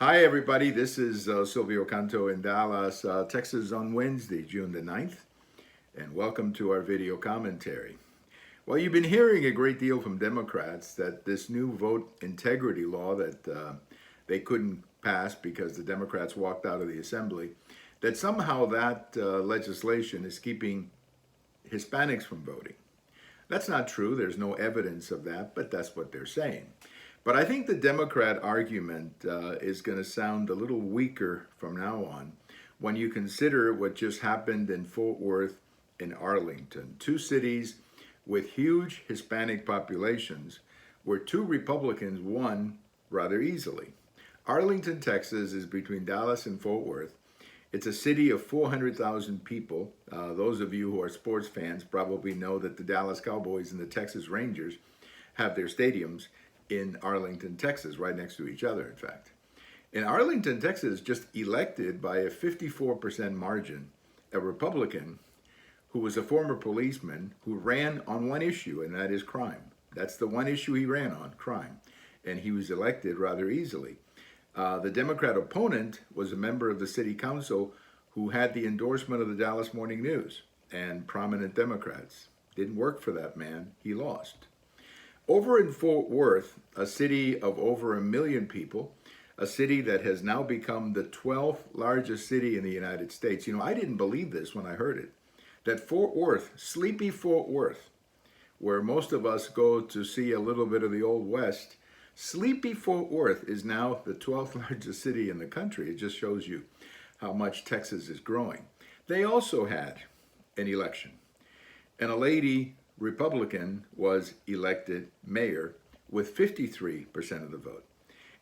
Hi, everybody. This is Silvio Canto in Dallas, Texas on Wednesday, June the 9th, and welcome to our video commentary. Well, you've been hearing a great deal from Democrats that this new vote integrity law that they couldn't pass because the Democrats walked out of the assembly, that somehow that legislation is keeping Hispanics from voting. That's not true. There's no evidence of that, but that's what they're saying. But I think the Democrat argument is going to sound a little weaker from now on when you consider what just happened in Fort Worth and Arlington, two cities with huge Hispanic populations where two Republicans won rather easily. Arlington, Texas is between Dallas and Fort Worth. It's a city of 400,000 people. Those of you who are sports fans probably know that the Dallas Cowboys and the Texas Rangers have their stadiums in Arlington, Texas, right next to each other, in fact. In Arlington, Texas, just elected by a 54% margin, a Republican who was a former policeman who ran on one issue, and that is crime. That's the one issue he ran on, crime. And he was elected rather easily. The Democrat opponent was a member of the city council who had the endorsement of the Dallas Morning News and prominent Democrats. Didn't work for that man. He lost. Over in Fort Worth, a city of over 1 million people, a city that has now become the 12th largest city in the United States. You know, I didn't believe this when I heard it. That Fort Worth, sleepy Fort Worth, where most of us go to see a little bit of the Old West, sleepy Fort Worth is now the 12th largest city in the country. It just shows you how much Texas is growing. They also had an election, and a lady Republican was elected mayor with 53% of the vote.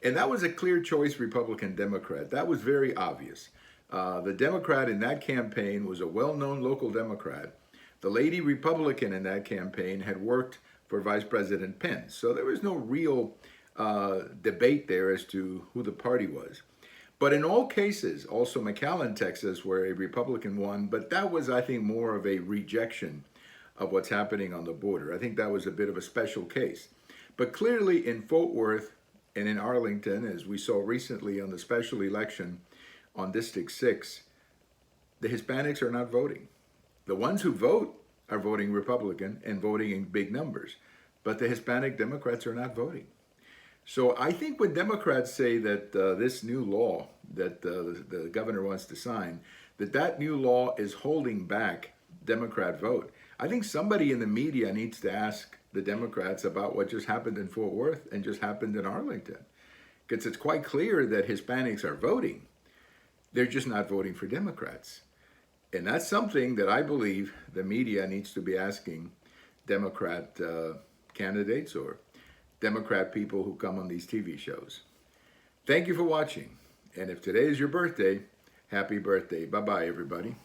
And that was a clear choice Republican-Democrat. That was very obvious. The Democrat in that campaign was a well-known local Democrat. The lady Republican in that campaign had worked for Vice President Pence. So there was no real debate there as to who the party was. But in all cases, also McAllen, Texas, where a Republican won, but that was, I think, more of a rejection of what's happening on the border. I think that was a bit of a special case. But clearly in Fort Worth and in Arlington, as we saw recently on the special election on District 6, the Hispanics are not voting. The ones who vote are voting Republican and voting in big numbers, but the Hispanic Democrats are not voting. So I think when Democrats say that this new law that the governor wants to sign, that new law is holding back Democrat vote, I think somebody in the media needs to ask the Democrats about what just happened in Fort Worth and just happened in Arlington. Because it's quite clear that Hispanics are voting. They're just not voting for Democrats. And that's something that I believe the media needs to be asking Democrat candidates or Democrat people who come on these TV shows. Thank you for watching. And if today is your birthday, happy birthday. Bye-bye, everybody.